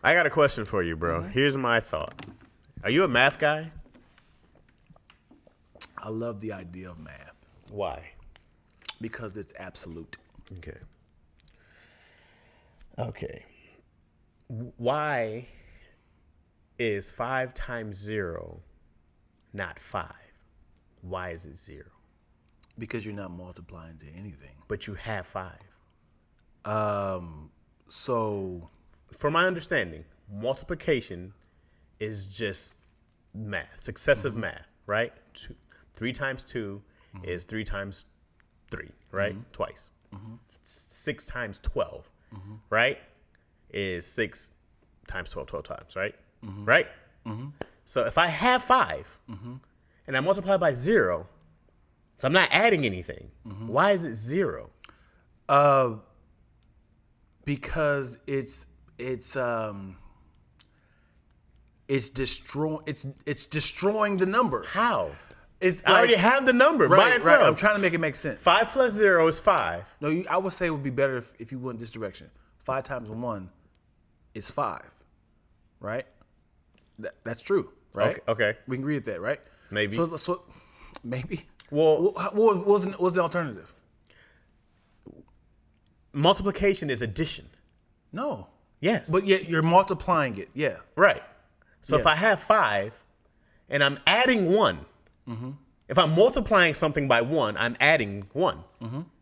I got a question for you, bro. Here's my thought. Are you a math guy? I love the idea of math Why? because it's absolute. Okay. Okay. Why is 5 times 0 not 5? Why is it 0? Because you're not multiplying to anything. But you have 5. So From my understanding, multiplication is just math, successive math, right? 3 times 2 is 3 times 3, right? Twice. 6 times 12, right? Is 6 times 12, 12 times, right? Right? So if I have 5 and I multiply by 0, so I'm not adding anything. Why is it 0? because it's destroying the number. How? It's I already have the number by right. itself. I'm trying to make it make sense. 5 plus 0 is 5. No, I would say it would be better if you went this direction. 5 times 1 is 5, right? That's true, right? Okay. We can agree with that, right? Maybe. So maybe. Well, what was the alternative? multiplication is addition. No. Yes. But yet you're multiplying it. Yeah. Right. So if Yeah. I have 5 and I'm adding 1, if I'm multiplying something by 1, I'm adding 1.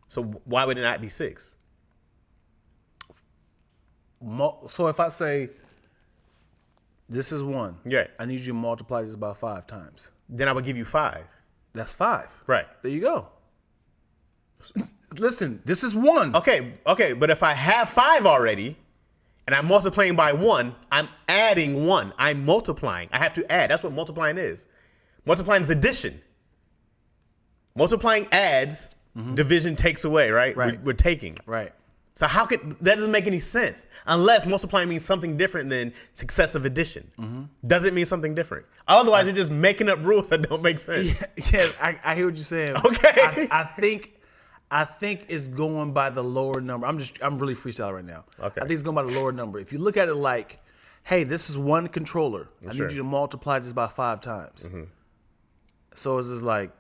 So why would it not be 6? So if I say this is 1, Right. I need you to multiply this by 5 times. Then I would give you 5. That's 5. Right. There you go. Listen, this is 1. Okay. But if I have 5 already and I'm multiplying by 1, I'm adding 1. I'm multiplying. I have to add. That's what multiplying is. Multiplying is addition. Multiplying adds, division takes away, right? Right. We're taking. Right. So that doesn't make any sense unless multiplying means something different than successive addition. Does it mean something different? Otherwise, you're just making up rules that don't make sense. Yeah, I hear what you're saying. Okay. I think it's going by the lower number. I'm really freestyle right now. Okay. I think it's going by the lower number. If you look at it like, hey, this is one controller. I Sure. need you to multiply this by 5 times. So it's just like,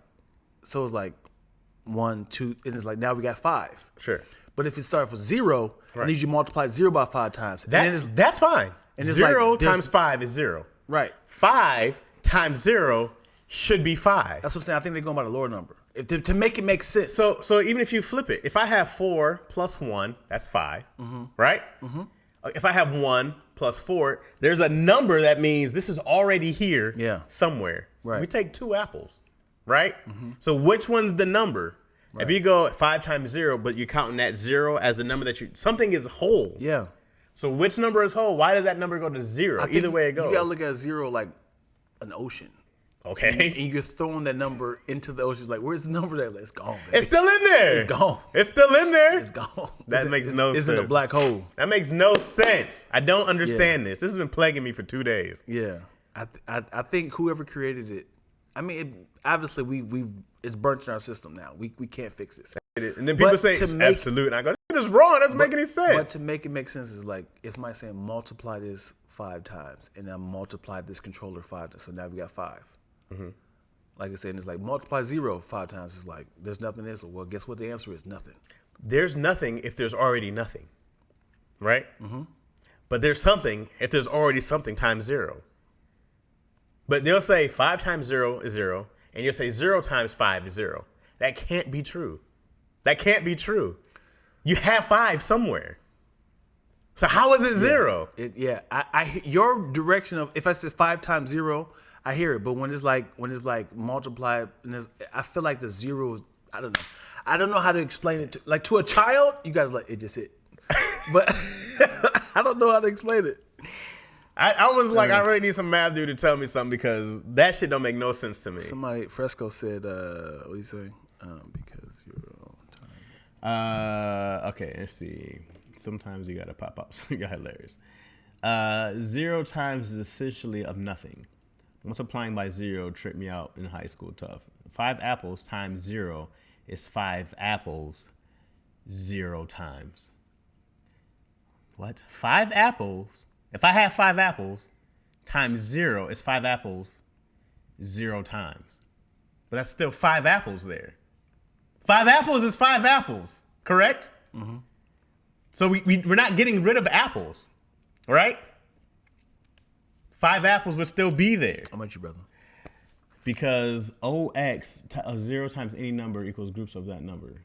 1, 2, and it's like now we got 5. Sure. But if it started with 0, I need you to multiply 0 by 5 times. And then it's, That's fine. and it's 0 like, there's- times 5 is 0. right. 5 times 0 should be 5. That's what I'm saying. I think they're going by the lower number. To make it make sense. So even if you flip it, if I have 4 plus 1, that's 5, right? If I have 1 plus 4, there's a number that means this is already here somewhere. Right. We take 2 apples, right? So which one's the number? Right. If you go 5 times 0, but you're counting that 0 as the number something is whole. Yeah. So which number is whole? Why does that number go to 0? Either way it goes. You got to look at 0 like an ocean. Okay. And you're throwing that number into the ocean. It's like, where's the number that? It's gone, baby. It's still in there. It's gone. It's still in there. It's gone. That makes no sense. It's in a black hole. That makes no sense. I don't understand this. This has been plaguing me for 2 days. Yeah. I think whoever created it, I mean, obviously it's burnt in our system now. We can't fix this. And then people But say to it's make- absolute. And I go, that's wrong. That doesn't make any sense. But to make it make sense is like, if somebody saying multiply this 5 times and then multiply this controller 5 times. So now we got 5. Like I said, it's like multiply 0 5 times. It's like, there's nothing there. So, well, guess what the answer is? Nothing. There's nothing if there's already nothing, right? But there's something if there's already something times 0. But they'll say 5 times 0 is 0, and you'll say 0 times 5 is 0. That can't be true. That can't be true. You have 5 somewhere. So how is it 0? I your direction of, if I said 5 times 0, I hear it. But when it's like multiplied, and I feel like the 0 is, I don't know. I don't know how to explain it to a child. You guys like it just hit, but I don't know how to explain it. I was like, I really need some math dude to tell me something because that shit don't make no sense to me. Somebody, Fresco said, what do you say? Because you're on time. Okay, let's see. Sometimes you gotta pop up. You got hilarious. 0 times is essentially of nothing. Multiplying by 0 tripped me out in high school tough. 5 apples times 0 is 5 apples 0 times. What? 5 apples If I have 5 apples times 0 is 5 apples 0 times. But that's still 5 apples there. 5 apples is 5 apples, correct? Mm-hmm. So we're not getting rid of apples, right? 5 apples would still be there. How much you, brother? Because 0 times any number equals groups of that number.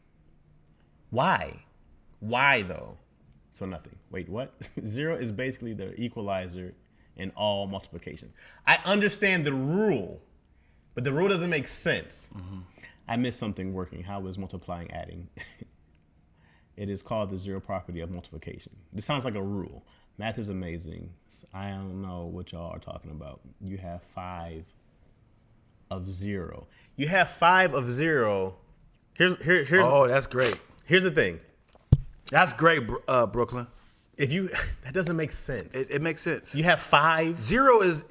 Why? Why though? So nothing. Wait, what? 0 is basically the equalizer in all multiplication. I understand the rule, but the rule doesn't make sense. Mm-hmm. I missed something working. How is multiplying adding? It is called the zero property of multiplication. This sounds like a rule. Math is amazing. I don't know what y'all are talking about. You have 5 of 0. You have 5 of 0. Here's Oh, that's great. Here's the thing. That's great, Brooklyn. If you that doesn't make sense. It makes sense. You have 5. Zero is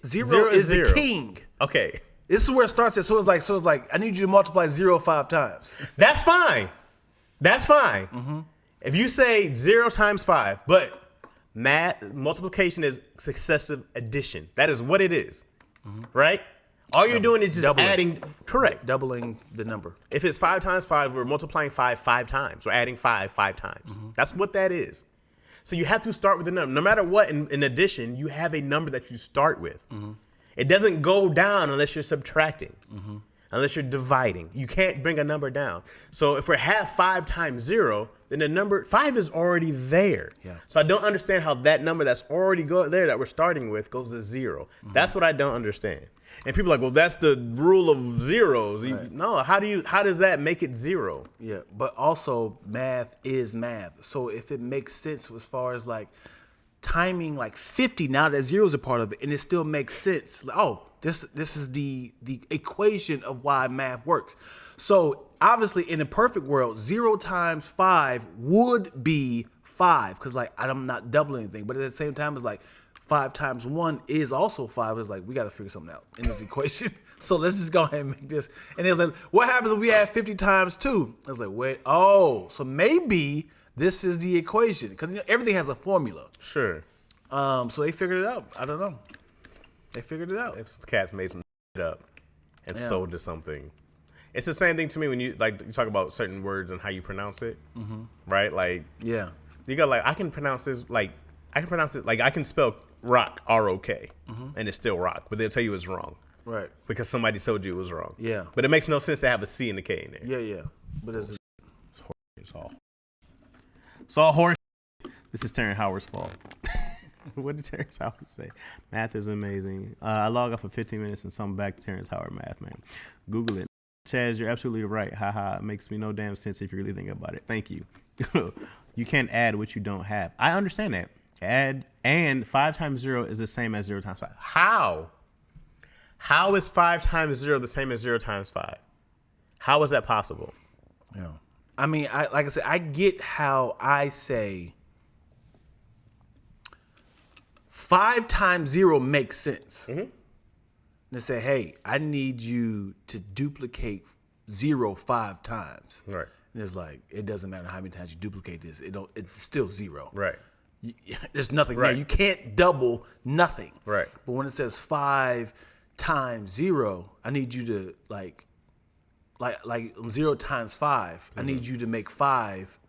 Zero is the zero. king. Okay. This is where it starts at. So it's like I need you to multiply 0 5 times. That's fine. That's fine. Mm-hmm. If you say 0 times 5, but multiplication is successive addition. That is what it is. Mm-hmm. Right? All you're doing is just adding. Correct. Doubling the number. If it's 5 times 5, we're multiplying 5 times. We're adding 5 times. Mm-hmm. That's what that is. So you have to start with a number. No matter what, in addition, you have a number that you start with. Mm-hmm. It doesn't go down unless you're subtracting, mm-hmm. unless you're dividing. You can't bring a number down. So if we have 5 times 0, then the number 5 is already there. Yeah. So I don't understand how that number that's already there that we're starting with goes to 0. Mm-hmm. That's what I don't understand. And people are like, well, that's the rule of zeros. Right. No, how does that make it 0? Yeah, but also math is math. So if it makes sense as far as like timing like 50 now that 0 is a part of it and it still makes sense. Oh, this is the equation of why math works. So obviously in a perfect world, 0 times 5 would be 5 because like I'm not doubling anything. But at the same time, it's like 5 times 1 is also 5. It's like we got to figure something out in this equation. So let's just go ahead and make this. And it's like, what happens if we add 50 times 2? I was like, wait, so maybe this is the equation because everything has a formula. Sure. So they figured it out. I don't know. They figured it out. If some cats made some shit up and sold to something. It's the same thing to me when you talk about certain words and how you pronounce it, mm-hmm. right? Like, yeah, you go like, I can pronounce it like I can spell rock, R-O-K, mm-hmm. and it's still rock, but they'll tell you it's wrong. Right. Because somebody told you it was wrong. Yeah. But it makes no sense to have a C and a K in there. Yeah. But it's all horse. This is Terrence Howard's fault. What did Terrence Howard say? Math is amazing. I log off for 15 minutes and some back to Terrence Howard math, man. Google it. Chaz, you're absolutely right. Haha, it makes me no damn sense if you really think about it. Thank you. You can't add what you don't have. I understand that. Add and 5 times 0 is the same as 0 times 5. How? How is 5 times 0 the same as 0 times 5? How is that possible? Yeah. I mean, like I said, I get how I say 5 times 0 makes sense. Mm-hmm. And say, hey, I need you to duplicate 0 5 times. Right. And it's like, it doesn't matter how many times you duplicate this. It's still 0. Right. There's nothing right. there. You can't double nothing. Right. But when it says 5 times 0, I need you to like 0 times 5. Mm-hmm. I need you to make 5.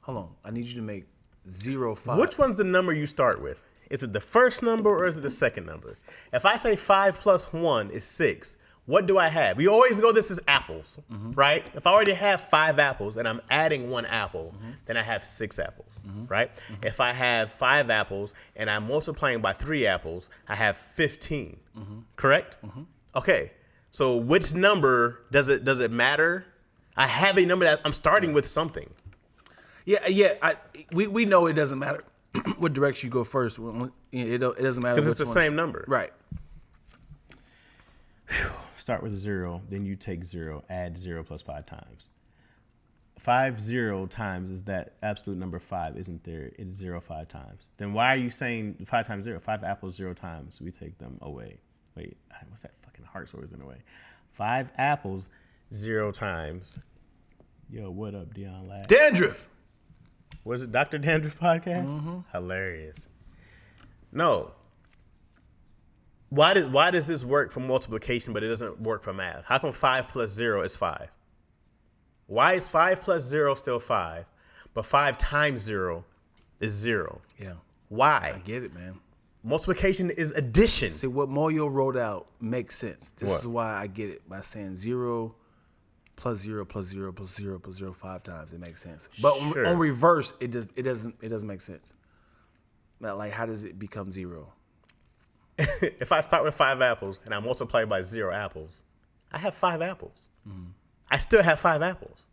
Hold on. I need you to make 0 5. Which one's the number you start with? Is it the first number or is it the second number? If I say 5 plus 1 is 6, what do I have? We always go, this is apples, mm-hmm. right? If I already have 5 apples and I'm adding 1 apple, mm-hmm. then I have 6 apples, mm-hmm. right? Mm-hmm. If I have 5 apples and I'm multiplying by 3 apples, I have 15, mm-hmm. correct? Mm-hmm. Okay, so which number does it matter? I have a number that I'm starting with something. Yeah. We know it doesn't matter what direction you go first. It doesn't matter because it's the same number, right? Start with 0, then you take 0, add 0 plus 5 times. 5 0 times is that absolute number 5, isn't there? It's 0 5 times. Then why are you saying 5 times 0? 5 apples 0 times. We take them away. Wait, what's that fucking heart sores in the way? 5 apples 0 times. Yo, what up, Dion Ladd? Dandruff. Was it Dr. Dandruff podcast? Mm-hmm. Hilarious. No. Why does this work for multiplication, but it doesn't work for math? How come 5 plus 0 is 5? Why is 5 plus 0 still 5, but 5 times 0 is 0? Yeah. Why? I get it, man. Multiplication is addition. See, what Moyo wrote out makes sense. This What? is why I get it by saying 0 plus 0 plus 0 plus 0 plus 0 5 times. It makes sense. But Sure. on reverse, it doesn't make sense. Now, like, how does it become 0? If I start with 5 apples and I multiply by 0 apples, I have 5 apples. I still have 5 apples.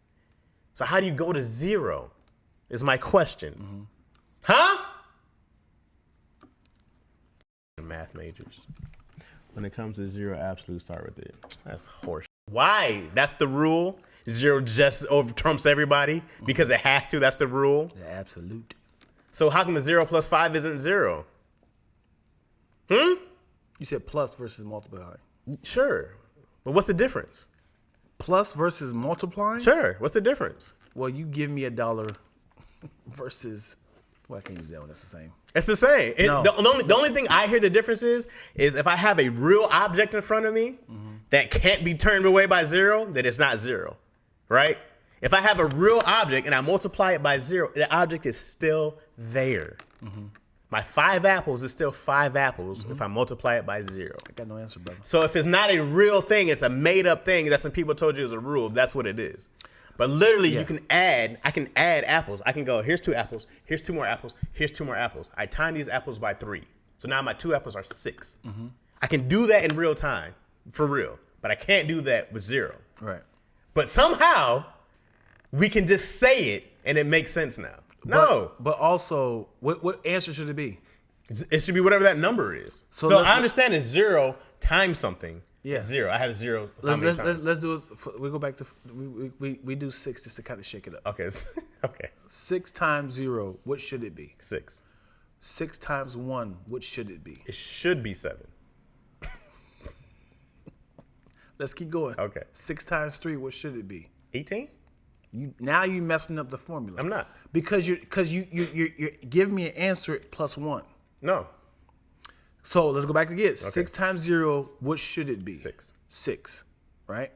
So how do you go to 0 is my question. Huh? Math majors. When it comes to 0 absolute, start with it. That's horse. Why? That's the rule. 0 just over trumps everybody because it has to. That's the rule. The absolute. So how come the 0 plus 5 isn't 0? You said plus versus multiplying. Sure. But what's the difference? Plus versus multiplying? Sure. What's the difference? Well, you give me $1 versus. Well, I can't use that one. That's the same. It's the same. No. The only thing I hear the difference is if I have a real object in front of me that can't be turned away by 0, then it's not 0, right? If I have a real object and I multiply it by 0, the object is still there. My 5 apples is still 5 apples if I multiply it by 0. I got no answer, brother. So if it's not a real thing, it's a made up thing that some people told you is a rule. That's what it is. But literally, Yeah. I can add apples. I can go, here's 2 apples, here's 2 more apples, here's 2 more apples. I time these apples by 3. So now my 2 apples are 6. I can do that in real time, for real. But I can't do that with 0. Right. But somehow, we can just say it and it makes sense now. No. But also, what answer should it be? It should be whatever that number is. So So let's- I understand it's 0 times something. Yeah. It's 0. I have 0. How many times? Let's do it. We go back to we do 6 just to kind of shake it up. Okay. Okay. 6 times 0, what should it be? 6. 6 times 1, what should it be? It should be 7. Let's keep going. Okay. 6 times 3, what should it be? 18? Now you messing up the formula. I'm not. Because you're giving me an answer plus 1. No. So let's go back again. 6 times 0, what should it be? 6. 6, right?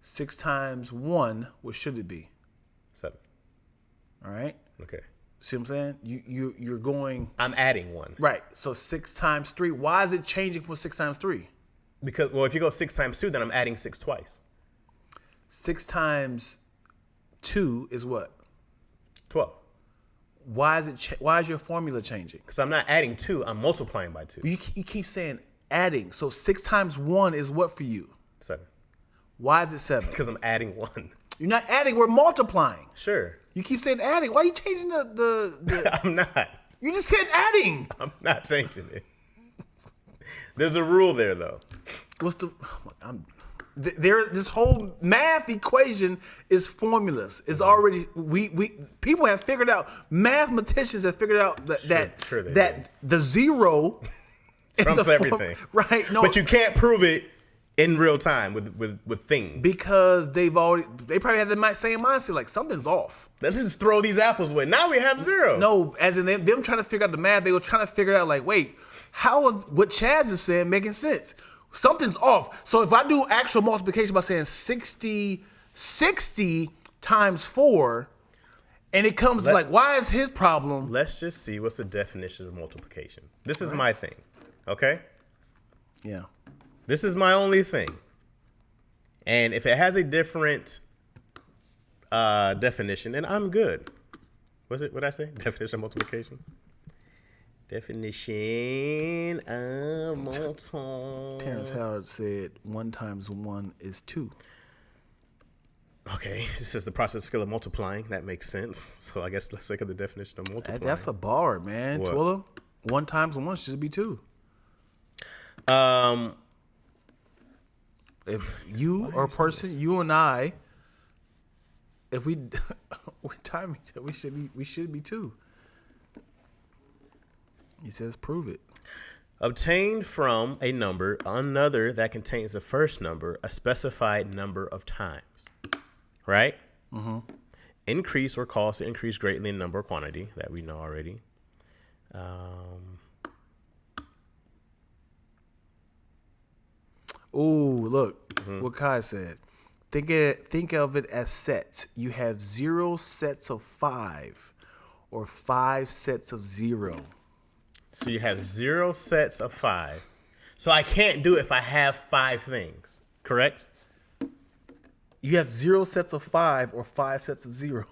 6 times 1, what should it be? 7. All right. Okay. See what I'm saying? You're going I'm adding 1. right. So 6 times 3. Why is it changing from 6 times 3? Because, well, if you go 6 times 2, then I'm adding 6 twice. 6 times 2 is what? 12. Why is it? Why is your formula changing? Because I'm not adding 2, I'm multiplying by 2. You keep saying adding. So 6 times 1 is what for you? 7. Why is it 7? Because I'm adding 1. You're not adding. We're multiplying. Sure. You keep saying adding. Why are you changing the I'm not. You just said adding. I'm not changing it. There's a rule there, though. What's the? This whole math equation is formulas. It's already we people have figured out. Mathematicians have figured out Sure they that the 0 in Trumps the everything. right? No, But you can't prove it in real time with things. because they probably had the same mindset. Like something's off. Let's just throw these apples away. Now we have 0. No, as in them trying to figure out the math, they were trying to figure out like, wait, how is what Chaz is saying making sense? Something's off. So if I do actual multiplication by saying 60 times 4, and it comes like, why is his problem? Let's just see what's the definition of multiplication. This is my thing, okay? Yeah. This is my only thing. And if it has a different definition, then I'm good. What's it? What did I say? Definition of multiplication? Definition of multiplication. Terrence Howard said 1 times 1 is 2. Okay, this is the process skill of multiplying. That makes sense. So I guess let's look at the definition of multiplying. That's a bar, man. What? Twilla, 1 times 1 should be 2. If you or a person, you and I, if we time each other, we should be 2. He says, prove it. Obtained from a number, another that contains the first number, a specified number of times. Right? Mm-hmm. Increase or cause to increase greatly in number or quantity, that we know already. Ooh, look what Kai said. Think of it as sets. You have 0 sets of 5 or 5 sets of 0. So you have 0 sets of 5. So I can't do it if I have 5 things, correct? You have 0 sets of 5 or 5 sets of 0.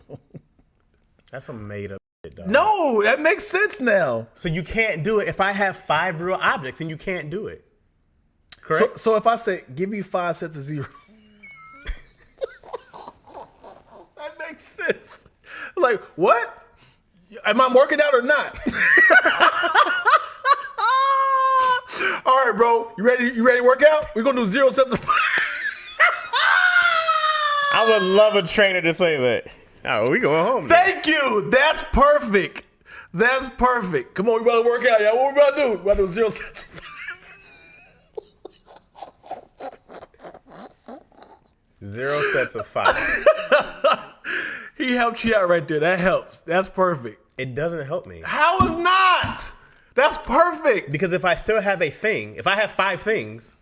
That's a made up shit, dog. No, that makes sense now. So you can't do it if I have 5 real objects and you can't do it. Correct? So if I say, give me 5 sets of 0. That makes sense. Like, what? Am I working out or not? All right, bro. You ready to work out? We're going to do 0 sets of 5. I would love a trainer to say that. Oh, we going home now. Thank you. That's perfect. That's perfect. Come on, we about to work out, y'all. What we about to do? We about to do 0 sets of 5. 0 sets of 5. He helped you out right there. That helps. That's perfect. It doesn't help me. How is not? That's perfect. Because if I still have a thing, if I have 5 things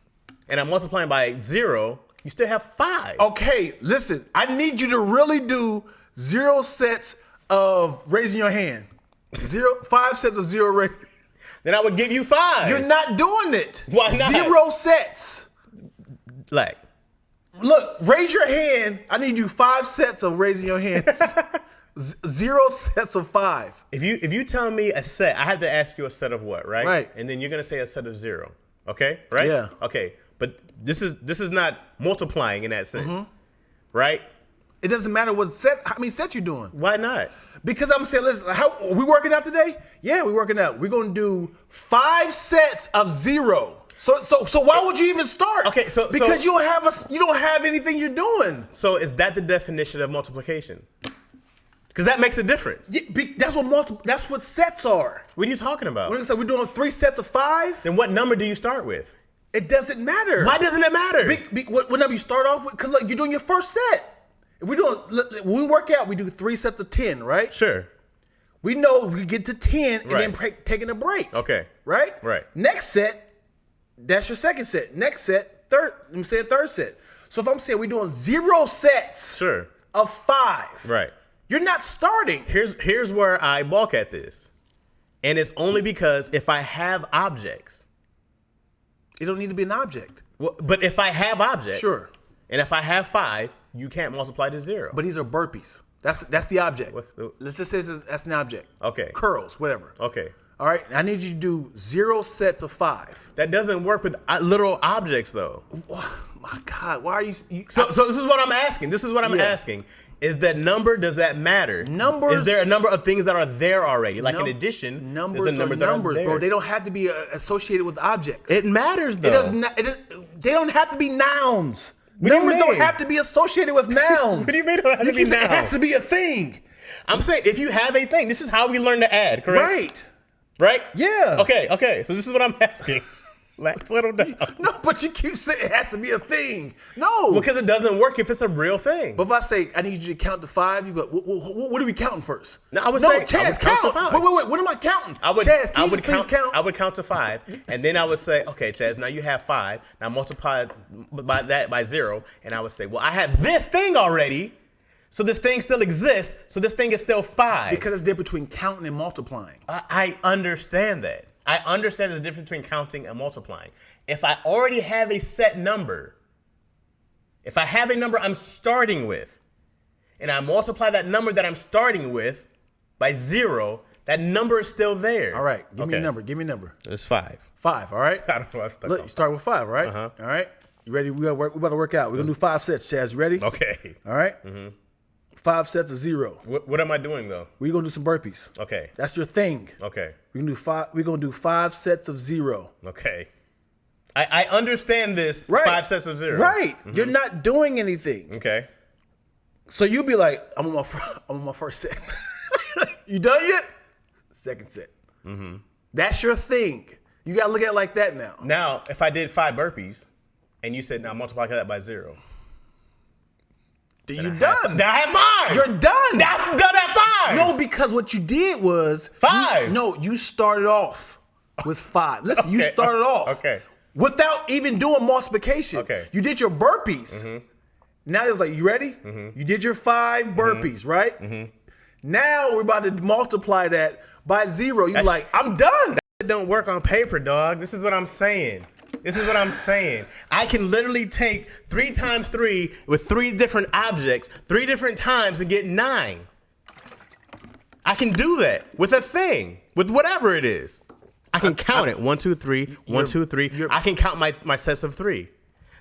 and I'm multiplying by 0, you still have 5. Okay, listen. I need you to really do 0 sets of raising your hand. 5 sets of 0 raising. Then I would give you 5. You're not doing it. Why not? 0 sets. Like, Look, raise your hand. I need you 5 sets of raising your hands. 0 sets of 5. if you tell me a set, I have to ask you a set of what, right? Right. And then you're gonna say a set of 0. Okay? Right? Yeah. Okay. But this is not multiplying in that sense. Mm-hmm. Right? It doesn't matter what set, how many sets you're doing. Why not? Because I'm saying, listen, how are we working out today? Yeah, we're working out. We're gonna do 5 sets of 0. So why would you even start? Okay, so because you don't have anything you're doing. So is that the definition of multiplication? Because that makes a difference. Yeah, that's what sets are. What are you talking about? What is it? We're doing 3 sets of 5. Then what number do you start with? It doesn't matter. Why doesn't it matter? What number you start off with? Because you're doing your first set. If we doing when we work out, we do 3 sets of 10, right? Sure. We know we get to 10 and Right. then taking a break. Okay. Right? Right. Next set, that's your second set. Next set, third set. So if I'm saying we're doing 0 sets Sure. of 5, Right. you're not starting. Here's where I balk at this. And it's only because if I have objects. It don't need to be an object. Well, but if I have objects. Sure. And if I have 5, you can't multiply to 0. But these are burpees. That's the object. What's the- Let's just say that's an object. Okay. Curls, whatever. Okay. All right. I need you to do 0 sets of 5. That doesn't work with literal objects though. Oh, my God, why are you? So this is what I'm asking. This is what I'm Yeah. asking. Is that number, does that matter? Numbers- Is there a number of things that are there already? Like in addition, numbers there's a number are that numbers, are there. bro. They don't have to be associated with objects. It matters though. It does not. They don't have to be nouns. What do you Numbers don't mean? have to be associated with nouns. What do you mean it don't have to be keep saying It nouns? has to be a thing. I'm saying if you have a thing, this is how we learn to add, correct? Right. Right? Yeah. Okay. So this is what I'm asking. Let's settle down. No, but you keep saying it has to be a thing. No. Because it doesn't work if it's a real thing. But if I say I need you to count to 5, you go, what are we counting first? No, I would say- I would Chaz, count to count. 5. Wait. What am I counting? Chaz, can you just please count? I would count to 5, and then I would say, okay, Chaz, now you have 5. Now multiply by that by 0, and I would say, well, I have this thing already, so this thing still exists, so this thing is still 5. Because it's different between counting and multiplying. I understand that. I understand there's a difference between counting and multiplying. If I already have a set number, if I have a number I'm starting with, and I multiply that number that I'm starting with by 0, that number is still there. All right, give me a Okay. number. Give me a number. It's 5. 5. All right. I don't know. I stuck Look, on you start with 5, right? Uh-huh. All right. You ready? We about to work out. We're gonna do 5 sets. Chaz, you ready? Okay. All right. 5 sets of 0. What am I doing though? We're gonna do some burpees. Okay. That's your thing. Okay. We're gonna do 5 sets of 0. Okay. I understand this. Right. 5 sets of 0. Right. You're not doing anything. Okay. So you'll be like, I'm on my first set. You done yet? Second set. That's your thing. You gotta look at it like that now. Now, if I did 5 burpees, and you said now multiply that by 0, You're done. then I have 5. You're done. That's done at 5. No, because what you did was 5. You started off with 5. Listen, you Okay, started off. okay. without even doing multiplication. Okay. You did your burpees. Now it's like, you ready? You did your 5 burpees, right? Now we're about to multiply that by 0. You're like, I'm done. It don't work on paper, dog. This is what I'm saying. I can literally take 3 times 3 with 3 different objects 3 different times and get 9. I can do that with a thing, with whatever it is. I can count it. 1, 2, 3, 1, 2, 3. I can count my sets of 3.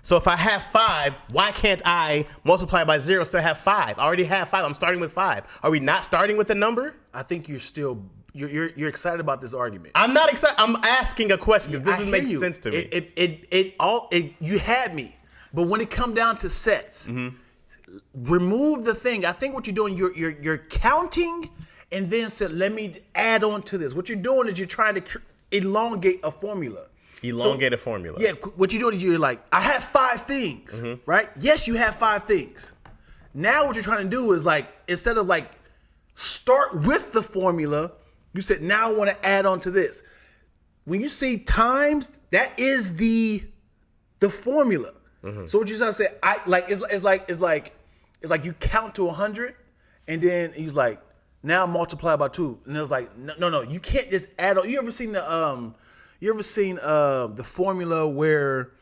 So if I have 5, why can't I multiply by 0 and still have 5? I already have 5. I'm starting with 5. Are we not starting with a number? I think you're still you're excited about this argument. I'm not excited. I'm asking a question because this doesn't make sense to me. You had me, but when it come down to sets, remove the thing. I think what you're doing, you're counting, and then said, let me add on to this. What you're doing is you're trying to elongate a formula. Elongate a formula. Yeah, what you're doing is you're like, I have 5 things, right? Yes, you have 5 things. Now what you're trying to do is like, instead of like start with the formula, you said, now I want to add on to this. When you see times, that is the formula. So what you're trying to say, it's like you count to 100, and then he's like, now multiply by 2, and it was like, no, you can't just add on. You ever seen the formula where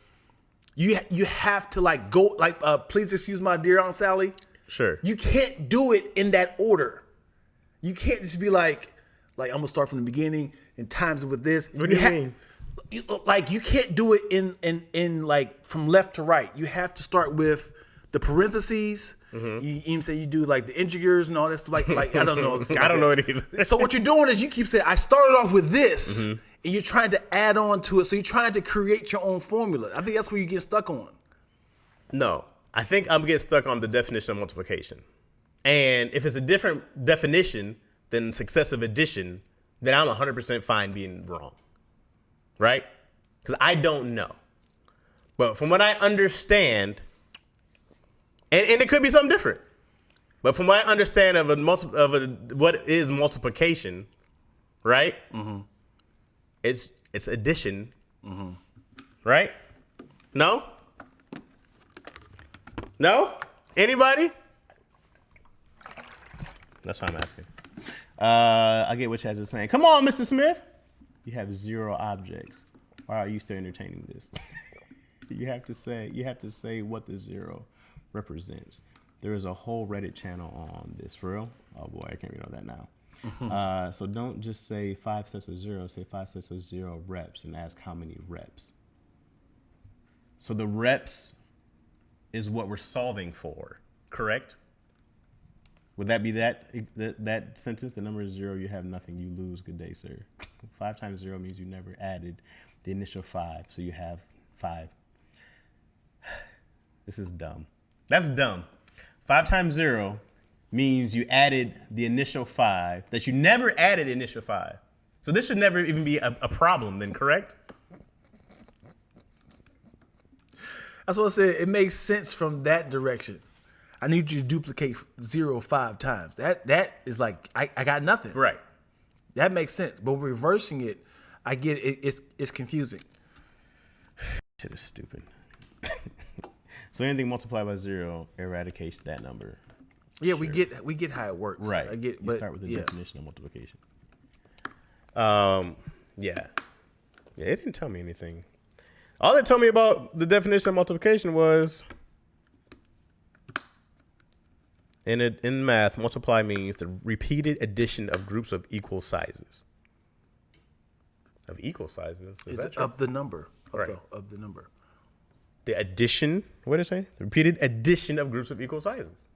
you have to like go like please excuse my dear Aunt Sally? Sure. You can't do it in that order. You can't just be like I'm gonna start from the beginning and times it with this. What do you mean? Like you can't do it in like from left to right. You have to start with the parentheses. You even say you do like the integers and all this like I don't know. I don't know it either. So what you're doing is you keep saying I started off with this, and you're trying to add on to it. So you're trying to create your own formula. I think that's where you get stuck on. No, I think I'm getting stuck on the definition of multiplication. And if it's a different definition than successive addition, then I'm 100% fine being wrong. Right? Because I don't know. But from what I understand, and it could be something different, but from what I understand of what is multiplication, right? It's addition, right? No? Anybody? That's what I'm asking. I get what Chaz is saying. Come on, Mr. Smith. You have 0 objects. Why are you still entertaining this? You have to say what the 0 represents. There is a whole Reddit channel on this. For real? Oh boy, I can't read all that now. So don't just say 5 sets of 0. Say 5 sets of 0 reps and ask how many reps. So the reps is what we're solving for, correct? Would that be that sentence? The number is 0, you have nothing, you lose. Good day, sir. 5 times 0 means you never added the initial 5, so you have 5. This is dumb. That's dumb. 5 times 0 means you added the initial 5, that you never added the initial 5. So this should never even be a problem then, correct? That's what I said. It makes sense from that direction. I need you to duplicate 0 5 times. That is like I got nothing. Right. That makes sense. But reversing it, I get it. It's confusing. Shit is stupid. So anything multiplied by 0 eradicates that number. Yeah, sure. we get how it works. Right. You start with the definition of multiplication. Yeah. It didn't tell me anything. All it told me about the definition of multiplication was in math, multiply means the repeated addition of groups of equal sizes. Of equal sizes? Is that true? Of the number. Right. Of the number. The addition, what did it say? The repeated addition of groups of equal sizes.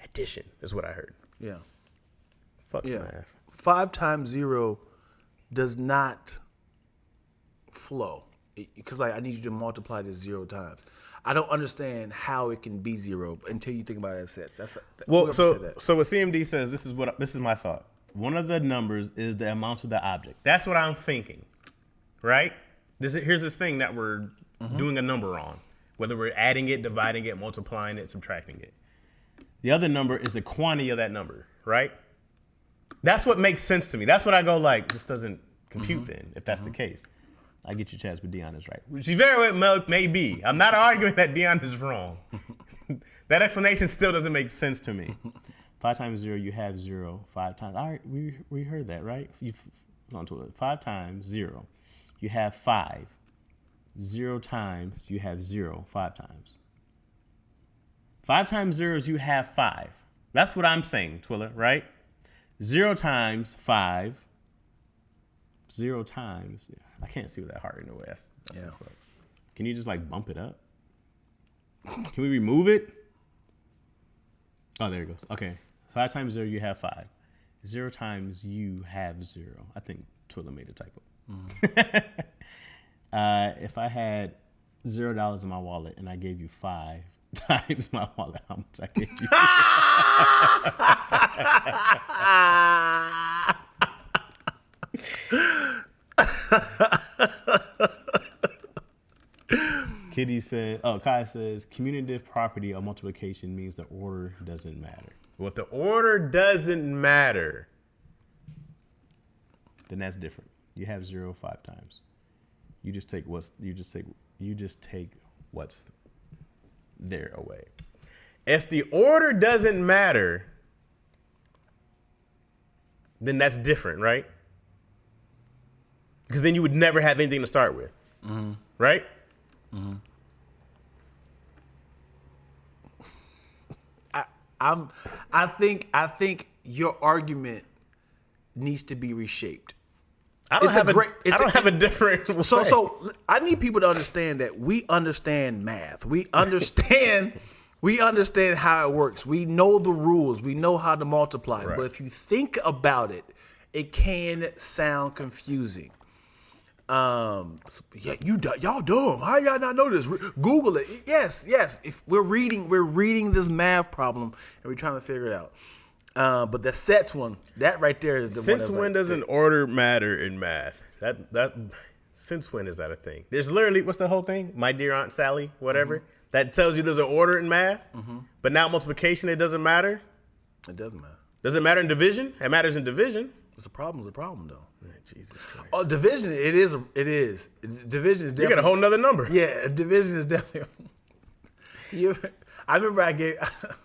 Addition is what I heard. Yeah. Fuck math. 5 times 0 does not flow. Because like I need you to multiply this 0 times. I don't understand how it can be 0 until you think about it as set. So what CMD says, this is my thought. One of the numbers is the amount of the object. That's what I'm thinking, right? Here's this thing that we're doing a number on, whether we're adding it, dividing it, multiplying it, subtracting it. The other number is the quantity of that number, right? That's what makes sense to me. That's what I go like, this doesn't compute then, if that's the case. I get your chance, but Dion is right. Which he very well may be. I'm not arguing that Dion is wrong. That explanation still doesn't make sense to me. 5 times 0, you have 0. 5 times. All right, we heard that, right? You've gone to it. 5 times 0, you have 5. 0 times, you have 0. 5 times. 5 times 0 is you have 5. That's what I'm saying, Twiller, right? 0 times 5. 0 times. Yeah, I can't see with that heart in the way. That's what sucks. Can you just like bump it up? Can we remove it? Oh, there it goes. Okay. 5 times 0, you have 5. 0 times you have 0. I think Twiller made a typo. If I had $0 in my wallet and I gave you 5 times my wallet, how much I gave you? Kitty says, Kai says, commutative property of multiplication means the order doesn't matter. Well, if the order doesn't matter, then that's different. You have 0 5 times. You just take what's there away. If the order doesn't matter, then that's different, right? Because then you would never have anything to start with, right? Mm-hmm. I think your argument needs to be reshaped. I don't have a different. So I need people to understand that we understand math. We understand how it works. We know the rules. We know how to multiply. Right. But if you think about it, it can sound confusing. Y'all dumb. How y'all not know this? Google it. Yes. If we're reading this math problem and we're trying to figure it out. But the sets one, that right there is the Since one. when does an order matter in math? That since when is that a thing? There's literally, what's the whole thing? My dear Aunt Sally, whatever. That tells you there's an order in math. But now multiplication, it doesn't matter. It doesn't matter. Does it matter in division? It matters in division. It's a problem though. Jesus Christ. Oh, division, it is. Division is definitely. You got a whole nother number. Yeah, division is definitely. I remember I gave.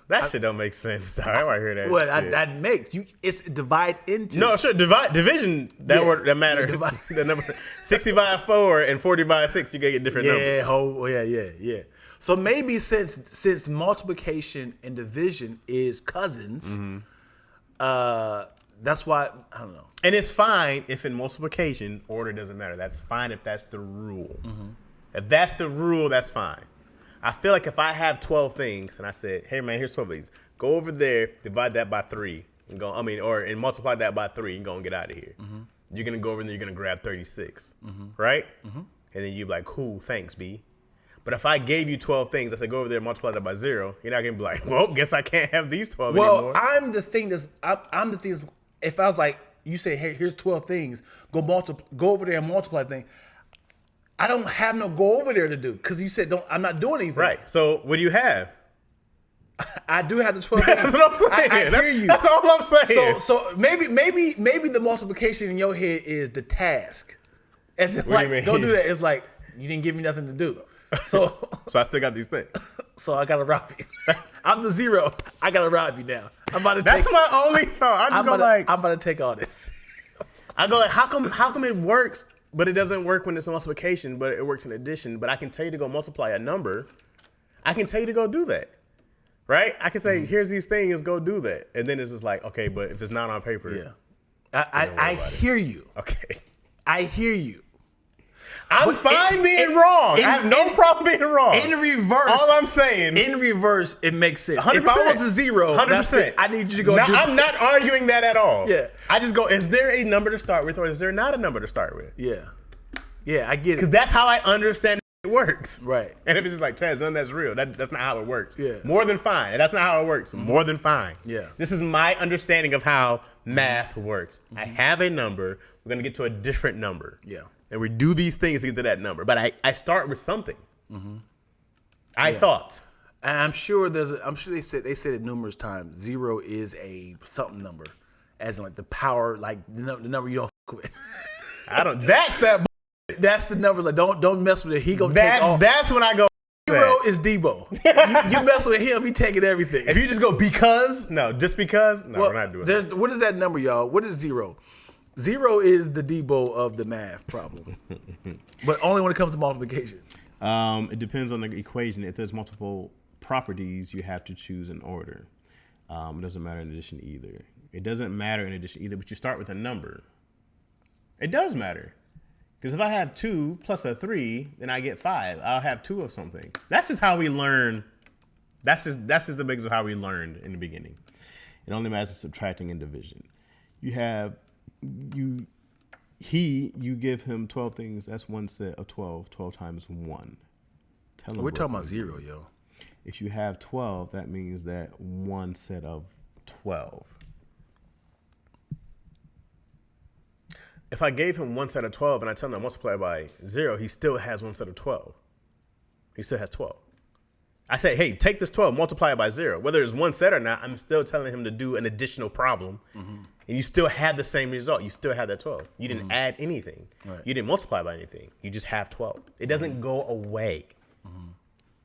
That shit don't make sense. I want to hear that. What shit. that makes you? It's divide into. No, sure. Division. That word that matter. The number 60/4 and 40/6. You gotta get different numbers. Yeah. So maybe since multiplication and division is cousins, that's why I don't know. And it's fine if in multiplication order doesn't matter. That's fine if that's the rule. If that's the rule, that's fine. I feel like if I have 12 things and I said, hey man, here's 12 of these. Go over there, divide that by 3, and go. And multiply that by 3 and go and get out of here. You're gonna go over there, you're gonna grab 36, right? And then you're like, cool, thanks, B. But if I gave you 12 things, I said go over there and multiply that by 0, you're not gonna be like, well, guess I can't have these 12 anymore. Well, I'm the thing that's if I was like, you say, hey, here's 12 things, go over there and multiply thing. I don't have no go over there to do because you said I'm not doing anything. Right. So what do you have? I do have the 12 things. That's what I'm saying. I hear you. That's all I'm saying. So maybe the multiplication in your head is the task. As if, What do you mean? Don't do that. It's like you didn't give me nothing to do. So I still got these things. So I gotta rob you. I'm the 0. I gotta rob you now. I'm about to That's my only thought. I'm about to take all this. I go like, how come it works, but it doesn't work when it's a multiplication, but it works in addition? But I can tell you to go multiply a number. I can tell you to go do that, right? I can say, here's these things, go do that, and then it's just like, okay, but if it's not on paper, I hear you. Okay, I hear you. I'm fine being wrong. I have no problem being wrong. In reverse, all I'm saying. In reverse, it makes sense. 100%. If I was a 0, 100%. I need you to go. I'm not arguing that at all. Yeah. I just go, is there a number to start with, or is there not a number to start with? Yeah, I get it. Because that's how I understand it works. Right. And if it's just like, Chaz, none that's real, that's not how it works. Yeah. More than fine. And that's not how it works. More than fine. Yeah. This is my understanding of how math works. I have a number. We're going to get to a different number. Yeah. And we do these things to get to that number. But I start with something. I thought. And I'm sure they said it numerous times. 0 is a something number, as in like the power, like the number you don't fuck with. That's that. That's the numbers. Like, don't mess with it. He gonna take all. That's when I go. Zero is Debo. you mess with him, he taking everything. If you just go because, no, just because, no, we're not doing that. What is that number, y'all? What is zero? Zero is the Debo of the math problem, but only when it comes to multiplication. It depends on the equation. If there's multiple properties, you have to choose an order. It doesn't matter in addition either. It doesn't matter in addition either, but you start with a number. It does matter. Because if I have 2 plus a 3, then I get 5. I'll have 2 of something. That's just how we learn. That's just the biggest of how we learned in the beginning. It only matters subtracting and division. You give him 12 things. That's one set of 12. 12 times 1. Tell him We're talking about zero, yo. If you have 12, that means that one set of 12. If I gave him one set of 12 and I tell him to multiply by 0, he still has one set of 12. He still has 12. I say, hey, take this 12, multiply it by 0. Whether it's one set or not, I'm still telling him to do an additional problem. Mm-hmm. And you still have the same result. You still have that 12. You didn't add anything. Right. You didn't multiply by anything. You just have 12. It doesn't go away.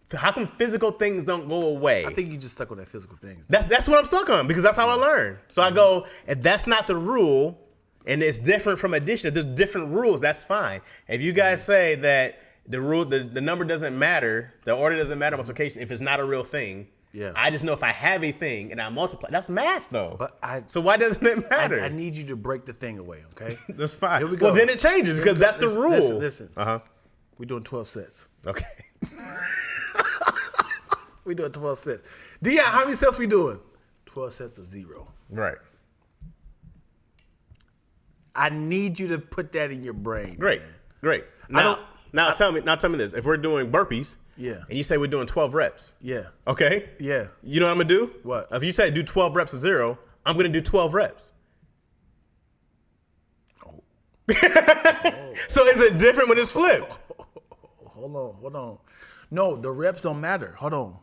So how come physical things don't go away? I think you just stuck on that physical things. That's what I'm stuck on because that's how I learn. So I go, if that's not the rule, and it's different from addition, if there's different rules, that's fine. If you guys say that the rule, the number doesn't matter, the order doesn't matter, multiplication, if it's not a real thing, I just know if I have a thing and I multiply. That's math, though. So why doesn't it matter? I need you to break the thing away, okay? That's fine. Here we go. Well, then it changes because that's the rule. Listen. Uh-huh. We're doing 12 sets. Okay. We're doing 12 sets. Dion, how many sets we doing? 12 sets of 0. Right. I need you to put that in your brain. Great. Man. Great. Now tell me this. If we're doing burpees, and you say we're doing 12 reps. Yeah. Okay? Yeah. You know what I'm gonna do? What? If you say do 12 reps of 0, I'm gonna do 12 reps. Oh. So is it different when it's flipped? Hold on. No, the reps don't matter. Hold on.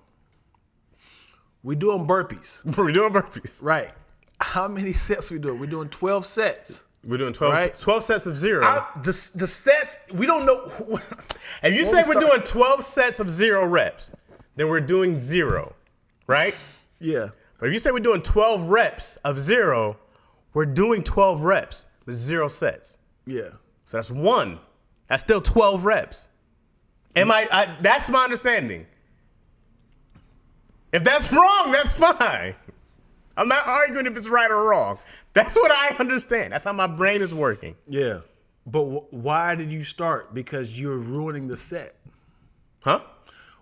We're doing burpees. We're doing burpees. Right. How many sets we doing? We're doing 12 sets. We're doing 12, right? 12 sets of 0. The sets, we don't know. If you say we're doing 12 sets of 0 reps, then we're doing 0, right? Yeah. But if you say we're doing 12 reps of 0, we're doing 12 reps with 0 sets. Yeah. So that's 1. That's still 12 reps. That's my understanding. If that's wrong, that's fine. I'm not arguing if it's right or wrong. That's what I understand. That's how my brain is working. Yeah. But why did you start? Because you're ruining the set. Huh?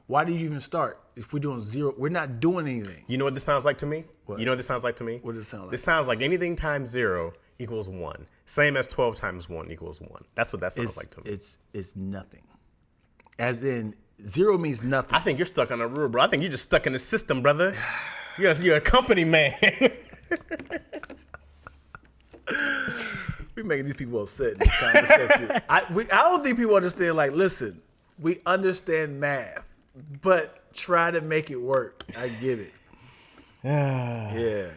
Why did you even start? If we're doing 0, we're not doing anything. You know what this sounds like to me? What? You know what this sounds like to me? What does it sound like? This sounds like anything times 0 equals 1. Same as 12 times 1 equals 1. That's what that sounds like to me. It's nothing. As in, 0 means nothing. I think you're stuck on a rule, bro. I think you're just stuck in the system, brother. You're a company man. We're making these people upset in this conversation. I don't think people understand, like, listen, we understand math, but try to make it work. I get it. Yeah.